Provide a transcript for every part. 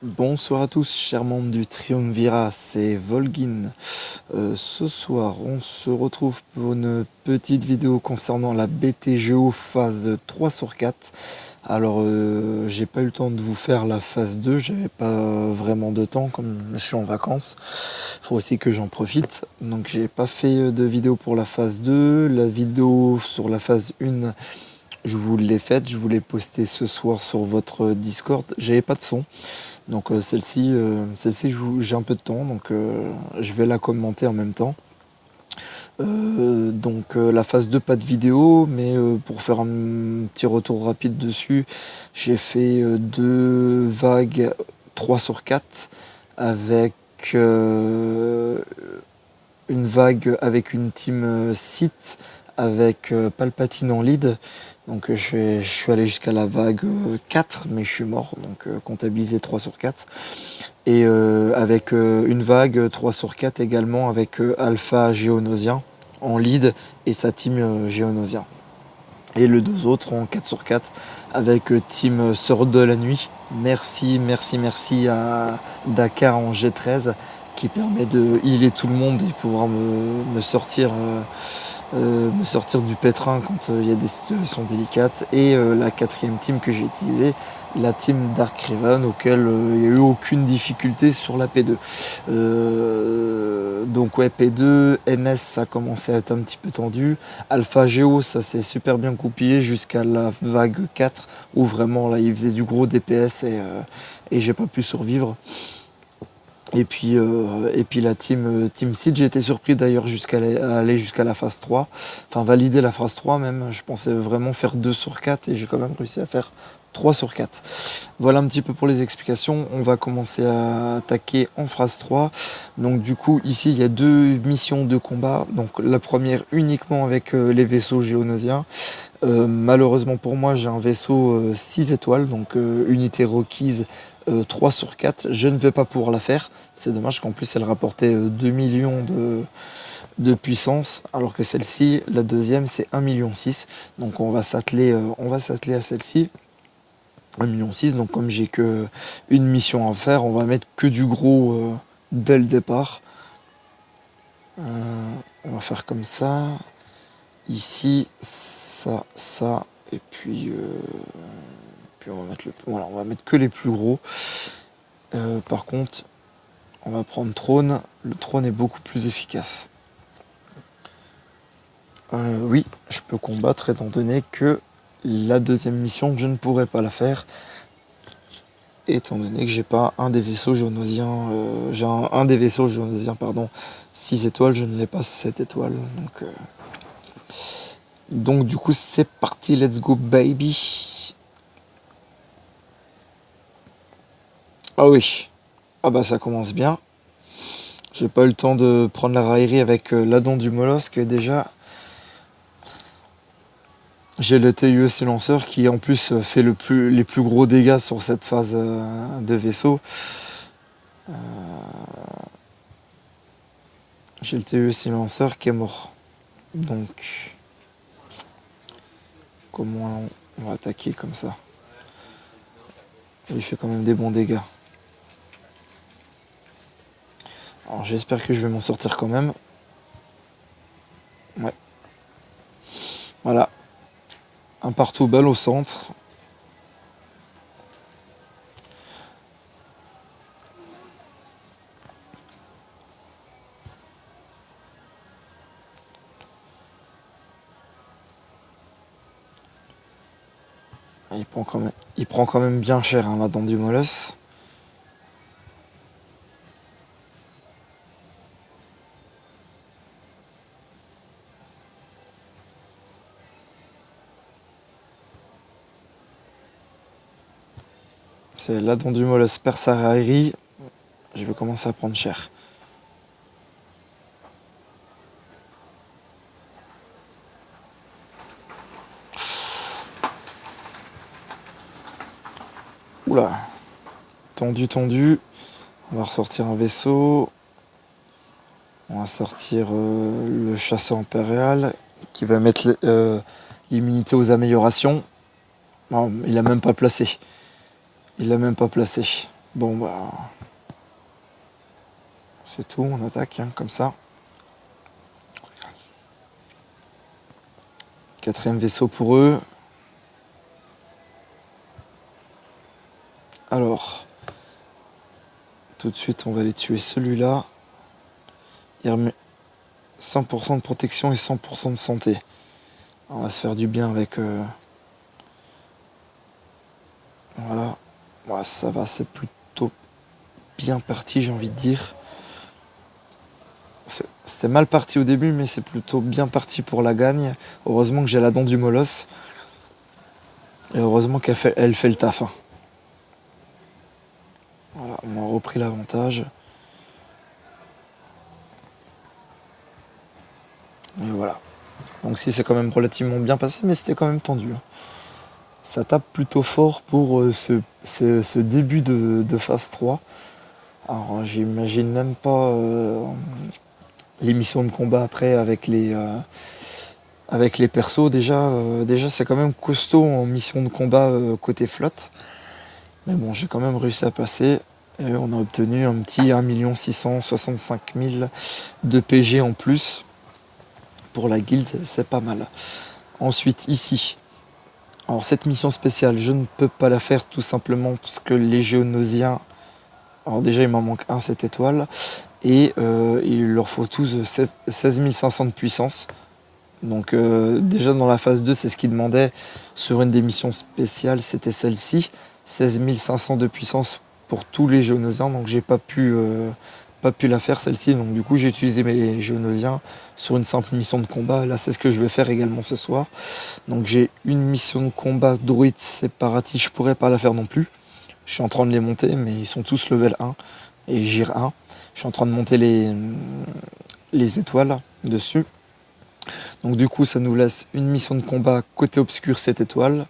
Bonsoir à tous, chers membres du Triumvirat, c'est Volgin. Ce soir, on se retrouve pour une petite vidéo concernant la BTGO phase 3 sur 4. Alors, j'ai pas eu le temps de vous faire la phase 2, j'avais pas vraiment de temps, comme je suis en vacances. Faut aussi que j'en profite. Donc, j'ai pas fait de vidéo pour la phase 2. La vidéo sur la phase 1, je vous l'ai faite, je vous l'ai postée ce soir sur votre Discord. J'avais pas de son. Donc celle-ci j'ai un peu de temps, donc je vais la commenter en même temps. La phase 2, pas de vidéo, mais pour faire un petit retour rapide dessus, j'ai fait deux vagues 3 sur 4 avec une vague avec une team Sith avec Palpatine en lead. Donc je suis allé jusqu'à la vague 4, mais je suis mort, donc comptabilisé 3 sur 4. Et avec une vague 3 sur 4 également avec Alpha Géonosien en lead et sa team Géonosien. Et les deux autres en 4 sur 4 avec team Sœur de la Nuit. Merci à Dakar en G13 qui permet de healer tout le monde et pouvoir me sortir du pétrin quand il y a des situations délicates. Et la quatrième team que j'ai utilisée, la team Dark Raven, auquel il n'y a eu aucune difficulté sur la P2. Donc ouais, P2, NS ça a commencé à être un petit peu tendu. Alpha Geo ça s'est super bien coupillé jusqu'à la vague 4 où vraiment là il faisait du gros DPS et j'ai pas pu survivre. Et puis la team Seed, j'ai été surpris d'ailleurs jusqu'à aller jusqu'à la phase 3, enfin valider la phase 3 même, je pensais vraiment faire 2 sur 4 et j'ai quand même réussi à faire 3 sur 4. Voilà un petit peu pour les explications, on va commencer à attaquer en phase 3. Donc du coup ici il y a deux missions de combat, donc la première uniquement avec les vaisseaux géonosiens. Malheureusement pour moi j'ai un vaisseau 6 étoiles, donc unité requise 3 sur 4, je ne vais pas pouvoir la faire. C'est dommage qu'en plus elle rapportait 2 millions de puissance, alors que celle-ci, la deuxième, c'est 1,6 million. Donc on va s'atteler à celle-ci. 1,6 million. Donc comme j'ai que une mission à faire, on va mettre que du gros dès le départ. On va faire comme ça. Ici, ça, et puis on va mettre que les plus gros. Par contre, on va prendre trône. Le trône est beaucoup plus efficace. Oui, je peux combattre étant donné que la deuxième mission, je ne pourrais pas la faire. Étant donné que j'ai pas un des vaisseaux géonosiens, j'ai un des vaisseaux géonosiens, pardon, 6 étoiles, je ne l'ai pas 7 étoiles. Donc du coup c'est parti, let's go baby. Ah oui, ah bah ça commence bien. J'ai pas eu le temps de prendre la raillerie avec l'adon du mollusque déjà. J'ai le TUE silenceur qui en plus fait les plus gros dégâts sur cette phase de vaisseau. J'ai le TUE silenceur qui est mort. Donc comment on va attaquer comme ça? Il fait quand même des bons dégâts. Alors j'espère que je vais m'en sortir quand même. Ouais. Voilà. Un partout balle au centre. Il prend quand même bien cher hein, là-dedans du Molosse. C'est là-dedans du Molosse perd sa raillerie. Je vais commencer à prendre cher. Oula. Tendu. On va ressortir un vaisseau. On va sortir le chasseur impérial qui va mettre l'immunité aux améliorations. Non, il a même pas placé. Bon bah c'est tout, on attaque hein, comme ça. Quatrième vaisseau pour eux. Alors, tout de suite on va aller tuer celui-là. Il remet 100% de protection et 100% de santé. On va se faire du bien avec... Voilà. Ouais, ça va, c'est plutôt bien parti, j'ai envie de dire. C'était mal parti au début, mais c'est plutôt bien parti pour la gagne. Heureusement que j'ai la dent du molosse. Et heureusement elle fait le taf. Hein. Voilà, on a repris l'avantage. Et voilà. Donc si c'est quand même relativement bien passé, mais c'était quand même tendu. Hein. Ça tape plutôt fort pour ce début de phase 3. Alors j'imagine même pas les missions de combat après avec les persos. Déjà c'est quand même costaud en mission de combat côté flotte. Mais bon, j'ai quand même réussi à passer. Et on a obtenu un petit 1 665 000 de PG en plus. Pour la guilde, c'est pas mal. Ensuite, ici. Alors cette mission spéciale, je ne peux pas la faire tout simplement parce que les Géonosiens... Alors déjà, il m'en manque un, 7 étoiles. Et il leur faut tous 16 500 de puissance. Donc déjà dans la phase 2, c'est ce qu'ils demandaient sur une des missions spéciales, c'était celle-ci. 16 500 de puissance pour tous les Géonosiens. Donc j'ai pas pu la faire celle-ci. Donc du coup j'ai utilisé mes Géonosiens sur une simple mission de combat. Là c'est ce que je vais faire également ce soir. Donc j'ai une mission de combat druide séparatiste, je pourrais pas la faire non plus. Je suis en train de les monter, mais ils sont tous level 1 et Gire 1. Je suis en train de monter les étoiles dessus. Donc du coup ça nous laisse une mission de combat côté obscur 7 étoiles.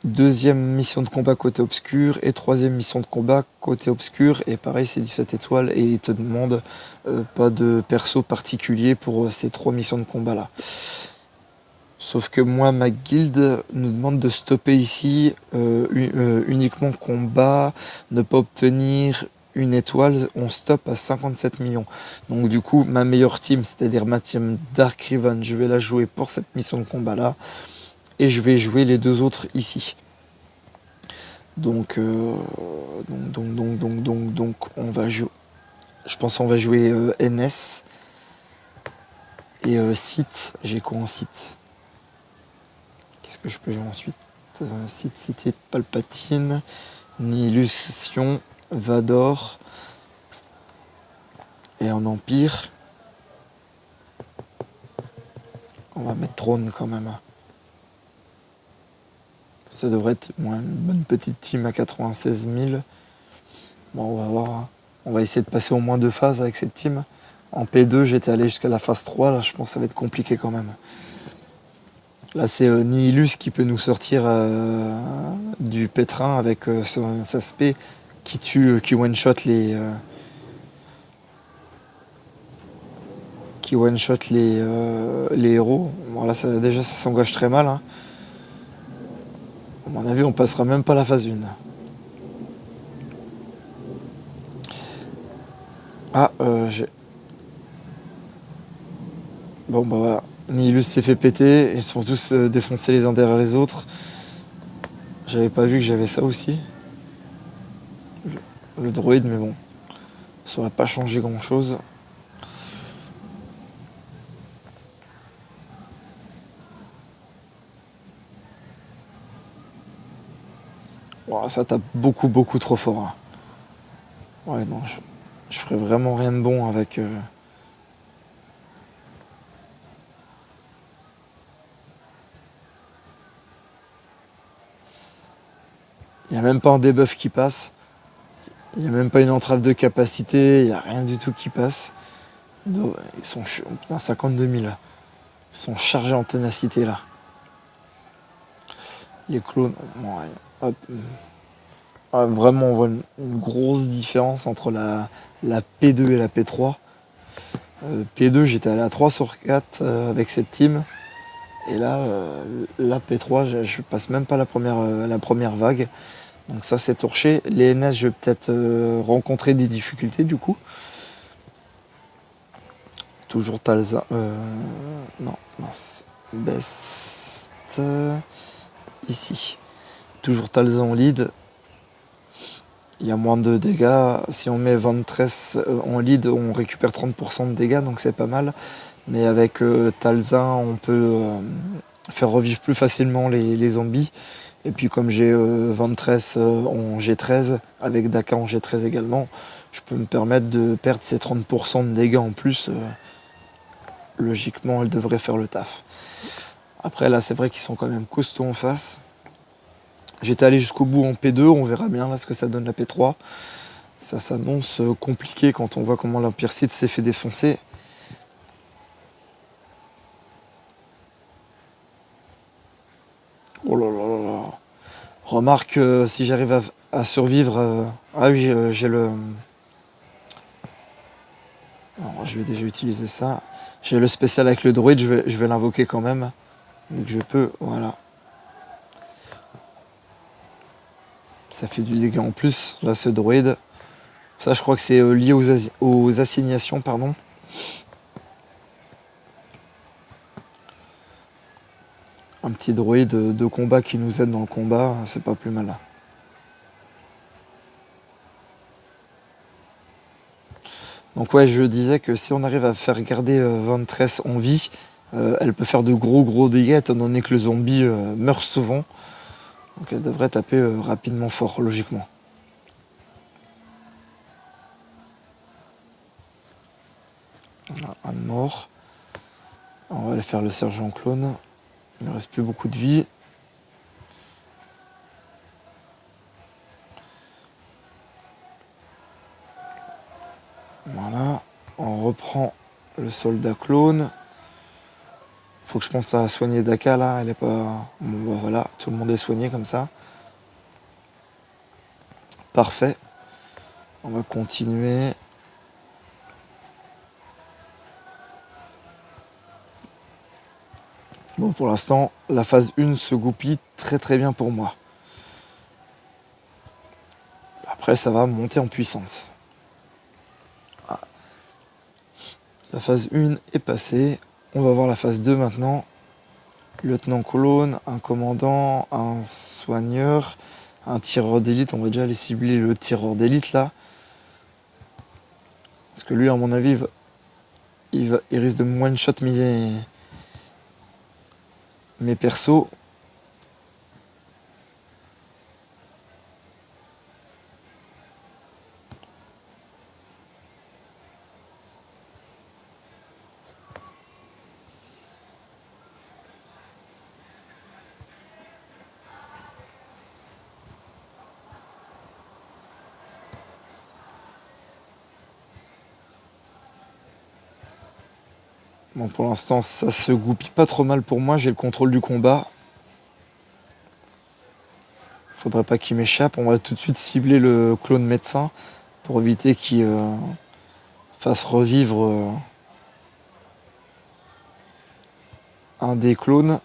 Deuxième mission de combat côté obscur et troisième mission de combat côté obscur. Et pareil c'est du 7 étoiles et il te demande pas de perso particulier pour ces 3 missions de combat là. Sauf que moi, ma guilde nous demande de stopper ici uniquement combat, ne pas obtenir une étoile, on stoppe à 57 millions. Donc du coup, ma meilleure team, c'est-à-dire ma team Dark Riven, je vais la jouer pour cette mission de combat là, et je vais jouer les deux autres ici. Donc on va jouer. Je pense qu'on va jouer NS et site. J'ai quoi en site? Qu'est-ce que je peux jouer ensuite? Cité de Palpatine, Nihilus, Vador et en Empire. On va mettre Trône quand même. Ça devrait être une bonne petite team à 96 000. Bon, on va voir. On va essayer de passer au moins 2 phases avec cette team. En P2, j'étais allé jusqu'à la phase 3. Là, je pense que ça va être compliqué quand même. Là, c'est Nihilus qui peut nous sortir du pétrin avec son aspect qui one-shot les... qui one-shot les héros. Bon, là, déjà, ça s'engage très mal. Hein. À mon avis, on passera même pas la phase 1. Ah, j'ai... Bon, bah voilà. Nihilus s'est fait péter. Ils se font tous défoncer les uns derrière les autres. J'avais pas vu que j'avais ça aussi. Le droïde, mais bon. Ça aurait pas changé grand-chose. Wow, ça tape beaucoup trop fort. Hein. Ouais, non, je ferais vraiment rien de bon avec... Il n'y a même pas un debuff qui passe. Il n'y a même pas une entrave de capacité. Il n'y a rien du tout qui passe. Ils sont... Putain, 52 000. Ils sont chargés en ténacité, là. Les clones... Ouais, hop. Ah, vraiment, on voit une grosse différence entre la P2 et la P3. P2, j'étais allé à 3 sur 4 avec cette team. Et là, la P3, je passe même pas la première vague. Donc ça c'est torché. Les NS, je vais peut-être rencontrer des difficultés du coup. Toujours Talza. Non, mince. Best. Ici. Toujours Talza en lead. Il y a moins de dégâts. Si on met 23 en lead, on récupère 30% de dégâts, donc c'est pas mal. Mais avec Talza, on peut faire revivre plus facilement les zombies. Et puis comme j'ai 23 en G13, avec Daka en G13 également, je peux me permettre de perdre ces 30% de dégâts en plus. Logiquement, elle devrait faire le taf. Après là, c'est vrai qu'ils sont quand même costauds en face. J'étais allé jusqu'au bout en P2, on verra bien là ce que ça donne la P3. Ça s'annonce compliqué quand on voit comment l'Empire Sith s'est fait défoncer. Oh là là là là. Remarque, si j'arrive à survivre... ah oui, j'ai le... Alors, je vais déjà utiliser ça. J'ai le spécial avec le droïde, je vais l'invoquer quand même. Dès que je peux, voilà. Ça fait du dégât en plus, là, ce droïde. Ça, je crois que c'est lié aux assignations, pardon. Un petit droïde de combat qui nous aide dans le combat, c'est pas plus mal. Donc ouais, je disais que si on arrive à faire garder Ventress en vie, elle peut faire de gros dégâts étant donné que le zombie meurt souvent. Donc elle devrait taper rapidement fort, logiquement. Voilà, un de mort. On va aller faire le sergent clone. Il ne reste plus beaucoup de vie. Voilà. On reprend le soldat clone. Faut que je pense à soigner Daka là. Elle est pas. Bon bah voilà, tout le monde est soigné comme ça. Parfait. On va continuer. Bon, pour l'instant, la phase 1 se goupille très bien pour moi. Après, ça va monter en puissance. Ah. La phase 1 est passée. On va voir la phase 2 maintenant. Lieutenant clone, un commandant, un soigneur, un tireur d'élite. On va déjà aller cibler le tireur d'élite là. Parce que lui, à mon avis, il risque de me one-shot mes persos. Bon, pour l'instant, ça se goupille pas trop mal pour moi. J'ai le contrôle du combat. Faudrait pas qu'il m'échappe. On va tout de suite cibler le clone médecin pour éviter qu'il fasse revivre un des clones.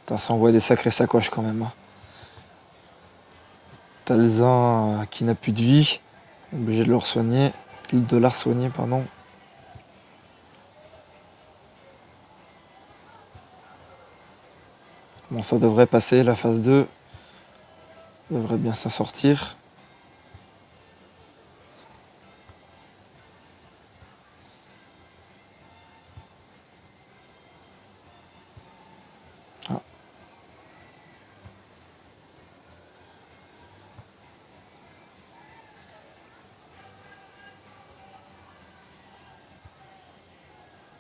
Putain, ça envoie des sacrées sacoches quand même. Talzin qui n'a plus de vie. Obligé de le soigner. De la soigner, pardon. Bon, ça devrait passer, la phase 2. Devrait bien s'en sortir. Ah.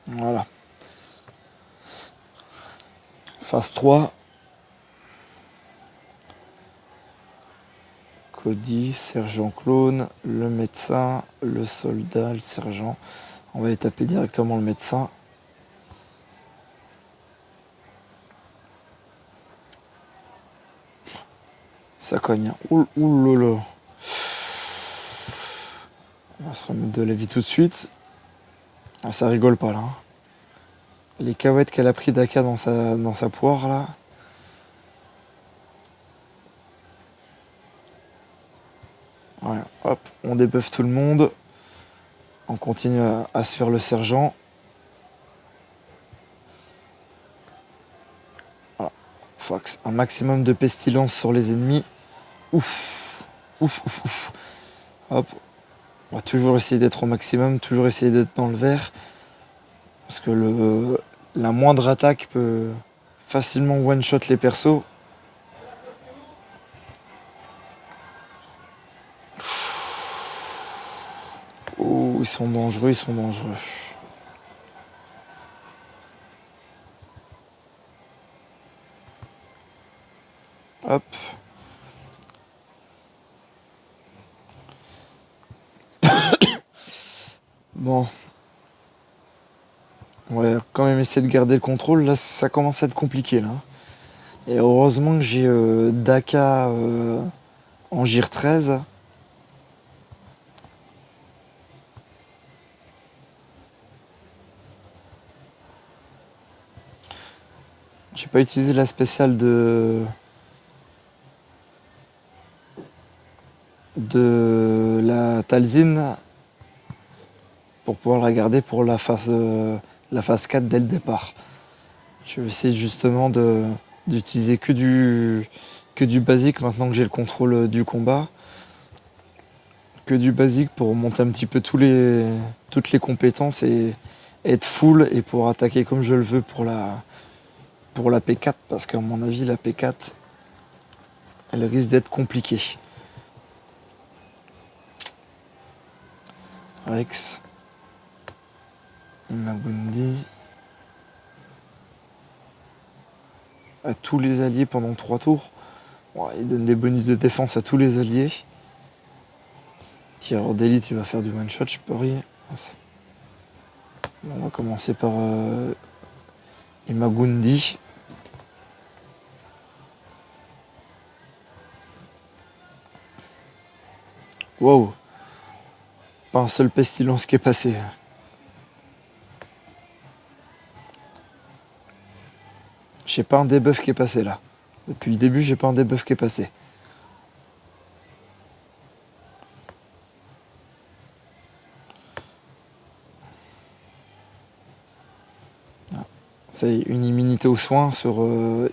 Voilà. Phase 3. Cody, sergent clone, le médecin, le soldat, le sergent. On va aller taper directement le médecin. Ça cogne. Ouh là. On va se remettre de la vie tout de suite. Ah, ça rigole pas là. Les cahuètes qu'elle a pris Daka dans sa poire là. Ouais, hop, on débuffe tout le monde. On continue à se faire le sergent. Voilà. Faut un maximum de pestilence sur les ennemis. Ouf, ouf, ouf, ouf. Hop. On va toujours essayer d'être au maximum, toujours essayer d'être dans le vert. Parce que la moindre attaque peut facilement one-shot les persos. Oh, ils sont dangereux, ils sont dangereux. Hop. Bon. On va quand même essayer de garder le contrôle. Là, ça commence à être compliqué, là. Et heureusement que j'ai Daka en Gir 13. J'ai pas utilisé la spéciale de la Talzin pour pouvoir la garder pour la phase 4 dès le départ. Je vais essayer justement d'utiliser que du basique maintenant que j'ai le contrôle du combat. Que du basique pour monter un petit peu toutes les compétences et être full et pour attaquer comme je le veux pour la P4 parce qu'à mon avis la P4 elle risque d'être compliquée. Rex, Imagundi, à tous les alliés pendant 3 tours. Ouais, il donne des bonus de défense à tous les alliés. Tireur d'élite, il va faire du one shot, je peux rien. On va commencer par Imagundi. Wow, pas un seul pestilence qui est passé. J'ai pas un debuff qui est passé là. Depuis le début, j'ai pas un debuff qui est passé. C'est une immunité aux soins sur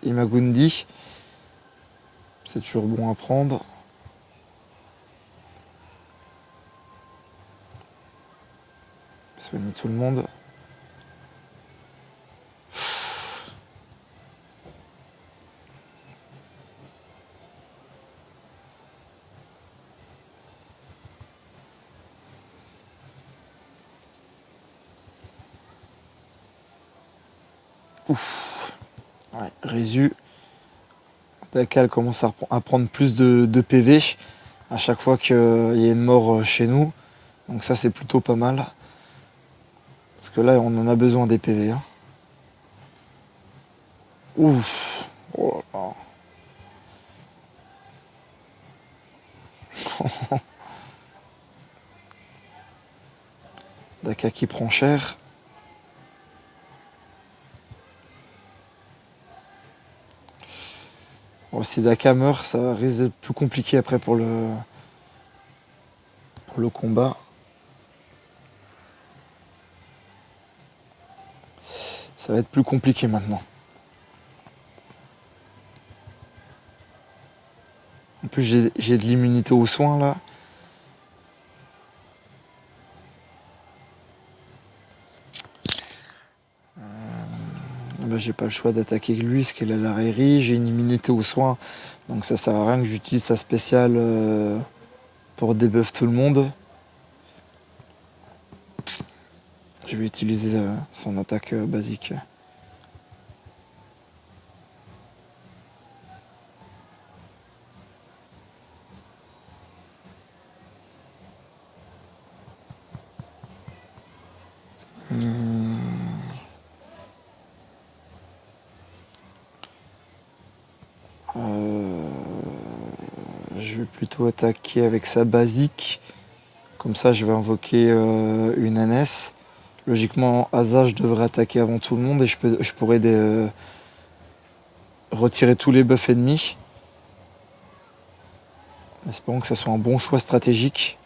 Imagundi. C'est toujours bon à prendre. Soigner tout le monde. Ouf. Ouais, Résu. Daka commence à prendre plus de PV à chaque fois qu'il y a une mort chez nous. Donc ça c'est plutôt pas mal. Parce que là on en a besoin des PV. Hein. Ouf. Oh là là. Daka qui prend cher. Bon, si Daka meurt, ça risque d'être plus compliqué après pour le combat. Ça va être plus compliqué maintenant. En plus j'ai de l'immunité aux soins là. Bah, j'ai pas le choix d'attaquer lui parce qu'il a la rairie. J'ai une immunité aux soins. Donc ça sert à rien que j'utilise sa spéciale pour debuff tout le monde. Je vais utiliser son attaque basique. Je vais plutôt attaquer avec sa basique. Comme ça, je vais invoquer une NS. Logiquement, Asa, je devrais attaquer avant tout le monde et je pourrais retirer tous les buffs ennemis. Espérons que ça soit un bon choix stratégique.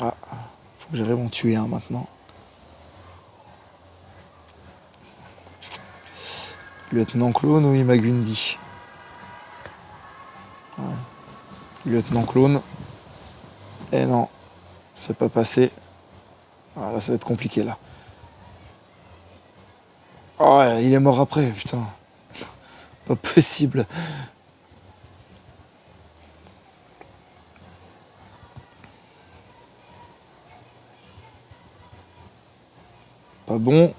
Ah, faut que j'arrive à en tuer un maintenant. Lieutenant Clone ou Imagundi? Ouais. Lieutenant Clone. Eh non, c'est pas passé. Ah, là, ça va être compliqué là. Oh, ouais, il est mort après, putain. Pas possible. Pas bon.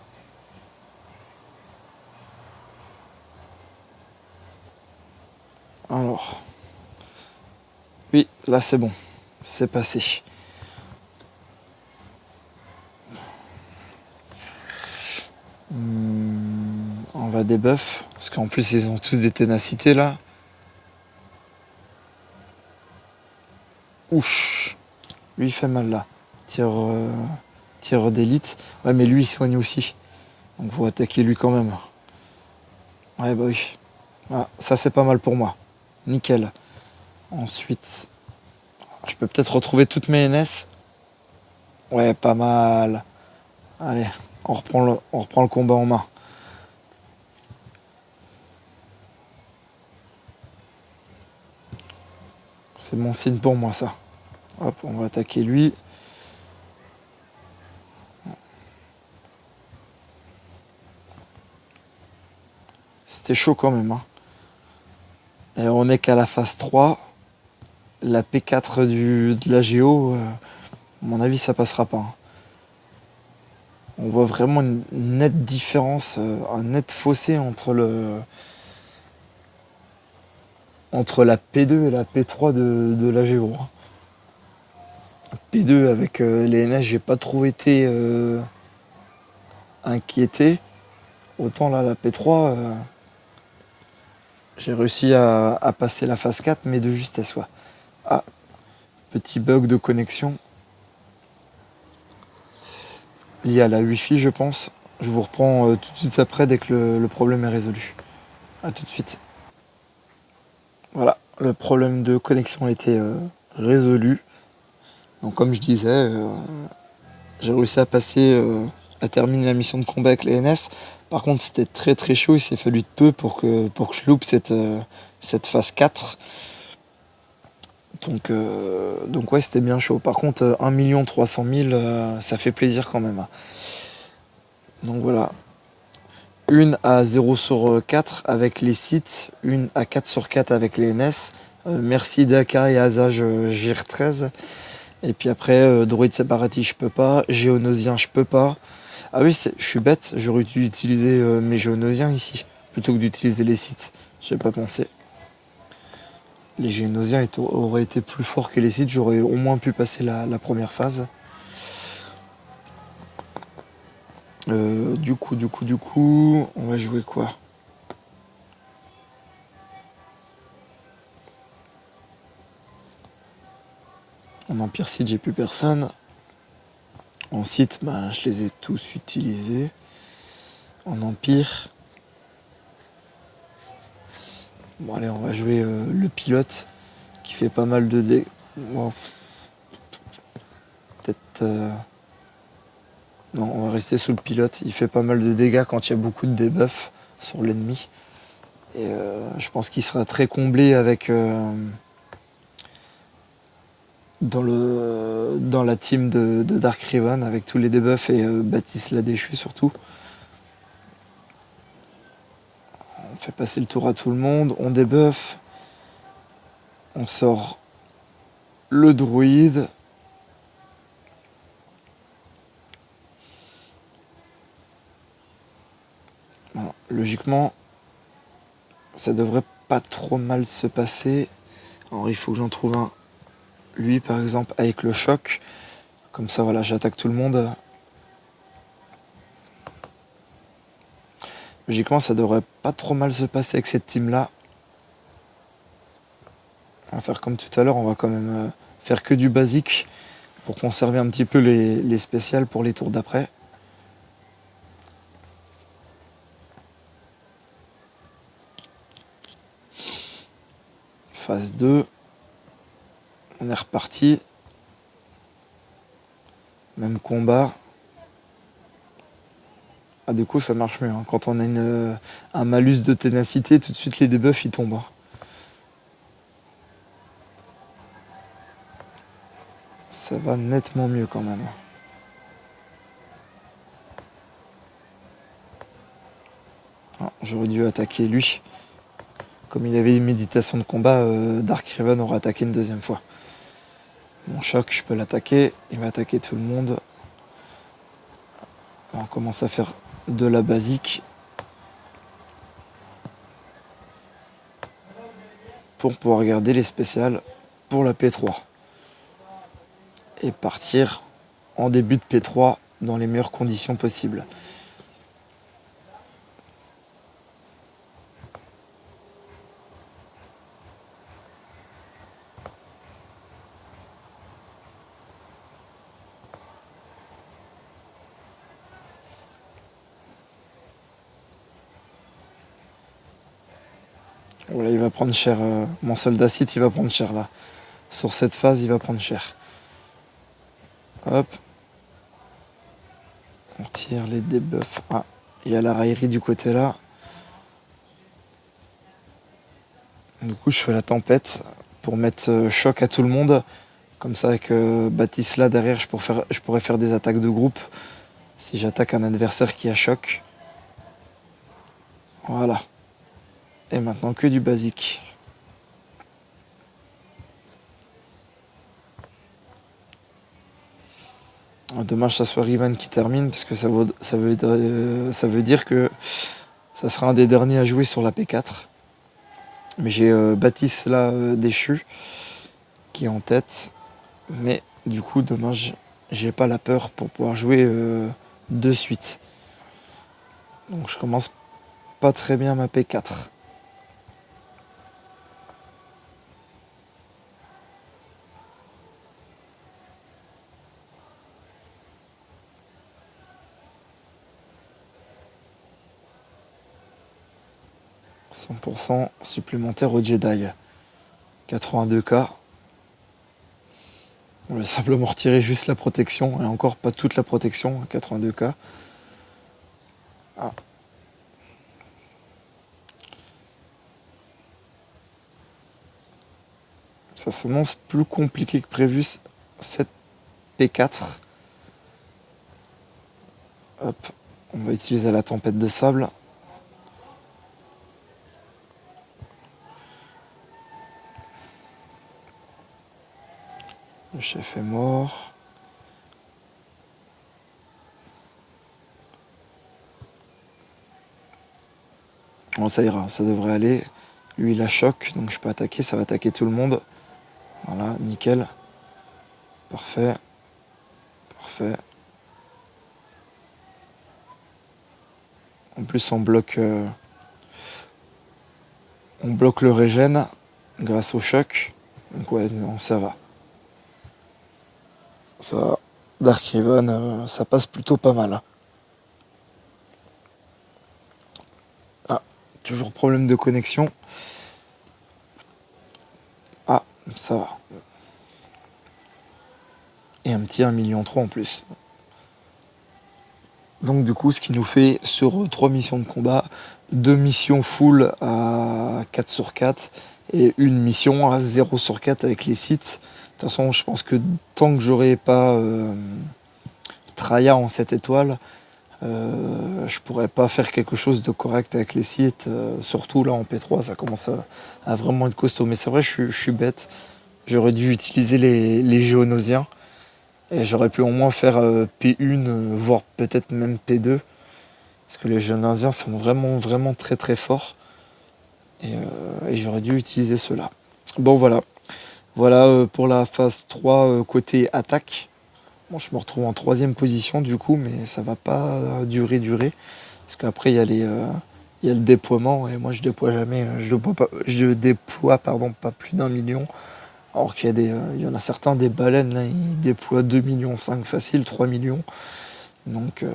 Alors. Oui, là c'est bon. C'est passé. On va débuff. Parce qu'en plus, ils ont tous des ténacités là. Ouch. Lui, il fait mal là. Tireur d'élite. Ouais, mais lui, il soigne aussi. Donc, faut attaquer lui quand même. Ouais, bah oui. Ah, ça, c'est pas mal pour moi. Nickel. Ensuite, je peux peut-être retrouver toutes mes NS. Ouais, pas mal. Allez, on reprend le combat en main. C'est mon signe pour moi, ça. Hop, on va attaquer lui. C'était chaud quand même. Hein. Et on est qu'à la phase 3. La P4 de la Géo, à mon avis, ça passera pas. Hein. On voit vraiment une nette différence, un net fossé entre la P2 et la P3 de la Géo. Hein. P2 avec les NS, j'ai pas trop été inquiété. Autant là, la P3, j'ai réussi à passer la phase 4, mais de justesse. Ouais. Ah, petit bug de connexion lié à la Wi-Fi, je pense. Je vous reprends tout de suite après dès que le problème est résolu. A tout de suite. Voilà, le problème de connexion a été résolu. Donc comme je disais, j'ai réussi à passer, à terminer la mission de combat avec les NS. Par contre, c'était très très chaud. Il s'est fallu de peu pour que je loupe cette phase 4. Donc ouais, c'était bien chaud. Par contre, 1 300 000, ça fait plaisir quand même. Donc voilà. Une à 0 sur 4 avec les sites, une à 4 sur 4 avec les NS. Merci Daka et Azage GR13. Et puis après, Droid Separati, je peux pas. Géonosien, je peux pas. Ah oui, je suis bête, j'aurais dû utiliser mes Géonosiens ici, plutôt que d'utiliser les sites. J'ai pas pensé. Les Géonosiens auraient été plus forts que les sites, j'aurais au moins pu passer la première phase. Du coup, on va jouer quoi? En Empire Site, j'ai plus personne. En site, ben, je les ai tous utilisés. En Empire. Bon, allez, on va jouer le pilote qui fait pas mal de dégâts. Bon, peut-être. Non, on va rester sous le pilote. Il fait pas mal de dégâts quand il y a beaucoup de debuffs sur l'ennemi. Et je pense qu'il sera très comblé avec. Dans la team de Dark Riven avec tous les debuffs et Baptiste la déchu surtout. On fait passer le tour à tout le monde, on débuffe, on sort le druide. Bon, logiquement, ça devrait pas trop mal se passer. Alors il faut que j'en trouve un, lui par exemple, avec le choc. Comme ça, voilà, j'attaque tout le monde. Logiquement, ça devrait pas trop mal se passer avec cette team-là. On va faire comme tout à l'heure, on va quand même faire que du basique pour conserver un petit peu les spéciales pour les tours d'après. phase 2. On est reparti. Même combat. Ah, du coup, ça marche mieux. Hein. Quand on a un malus de ténacité, tout de suite les debuffs ils tombent. Hein. Ça va nettement mieux quand même. Ah, j'aurais dû attaquer lui. Comme il avait une méditation de combat, Dark Raven aurait attaqué une deuxième fois. Mon choc, je peux l'attaquer. Il va attaquer tout le monde. On commence à faire de la basique. Pour pouvoir garder les spéciales pour la P3. Et partir en début de P3 dans les meilleures conditions possibles. Voilà, il va prendre cher. Mon soldat site, il va prendre cher là. Sur cette phase, il va prendre cher. Hop. On tire les debuffs. Ah, il y a la raillerie du côté là. Du coup, je fais la tempête pour mettre choc à tout le monde. Comme ça, avec Baptiste là derrière, je pourrais faire des attaques de groupe. Si j'attaque un adversaire qui a choc. Voilà. Et maintenant que du basique. Dommage que ça soit Riven qui termine parce que ça veut dire que ça sera un des derniers à jouer sur la P4. Mais j'ai Baptiste là déchu qui est en tête. Mais du coup, dommage, j'ai pas la peur pour pouvoir jouer de suite. Donc je commence pas très bien ma P4. « 100% supplémentaire au Jedi. 82K. On va simplement retirer juste la protection, et encore pas toute la protection, 82K. Ah. Ça s'annonce plus compliqué que prévu, cette P4. Hop, on va utiliser la tempête de sable. Le chef est mort. Bon, ça ira, ça devrait aller. Lui, il a choc, donc je peux attaquer, ça va attaquer tout le monde. Voilà, nickel. Parfait. Parfait. En plus, on bloque le régène grâce au choc. Donc ouais, non, ça va. Ça va. Dark Raven, ça passe plutôt pas mal. Ah, toujours problème de connexion. Ah, ça va. Et un petit 1,3 million en plus. Donc du coup, ce qui nous fait sur 3 missions de combat, 2 missions full à 4 sur 4 et une mission à 0 sur 4 avec les sites. De toute façon, je pense que tant que j'aurai pas Traya en 7 étoiles, je pourrais pas faire quelque chose de correct avec les sites. Surtout là en P3, ça commence à vraiment être costaud. Mais c'est vrai, je suis bête. J'aurais dû utiliser les géonosiens. Et j'aurais pu au moins faire P1, voire peut-être même P2. Parce que les géonosiens sont vraiment, vraiment très très forts. Et j'aurais dû utiliser ceux-là. Bon voilà. Voilà pour la phase 3 côté attaque. Bon, je me retrouve en 3ème position du coup, mais ça va pas durer. Parce qu'après, il y a le déploiement. Et moi, je déploie jamais. Je déploie pas plus d'1 million. Alors qu'il y en a certains, des baleines, là, ils déploient 2,5 millions facile, 3 millions. Donc,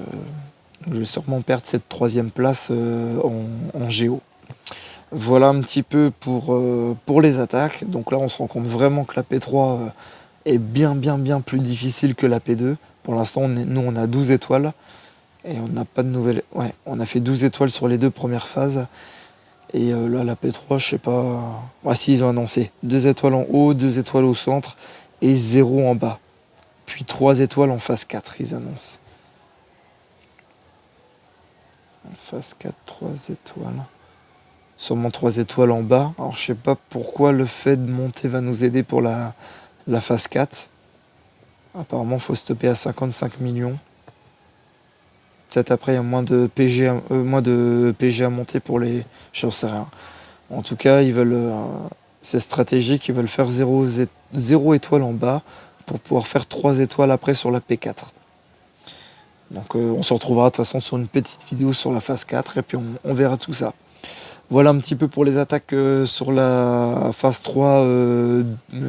je vais sûrement perdre cette 3ème place en géo. Voilà un petit peu pour les attaques. Donc là, on se rend compte vraiment que la P3 est bien plus difficile que la P2. Pour l'instant, nous, on a 12 étoiles. Et on n'a pas de nouvelles. Ouais, on a fait 12 étoiles sur les 2 premières phases. Et là, la P3, je sais pas. Ah si, ils ont annoncé 2 étoiles en haut, 2 étoiles au centre et 0 en bas. Puis 3 étoiles en phase 4, ils annoncent. En phase 4, 3 étoiles. Sûrement 3 étoiles en bas. Alors je sais pas pourquoi le fait de monter va nous aider pour la phase 4. Apparemment, faut stopper à 55 millions. Peut-être après, il y a moins de PG à monter pour les. J'en sais rien. En tout cas, ils veulent. C'est stratégique, ils veulent faire 0 étoile en bas pour pouvoir faire 3 étoiles après sur la P4. Donc on se retrouvera de toute façon sur une petite vidéo sur la phase 4 et puis on verra tout ça. Voilà un petit peu pour les attaques sur la phase 3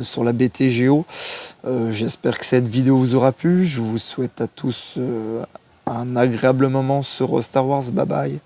sur la BTGO. J'espère que cette vidéo vous aura plu. Je vous souhaite à tous un agréable moment sur Star Wars. Bye bye.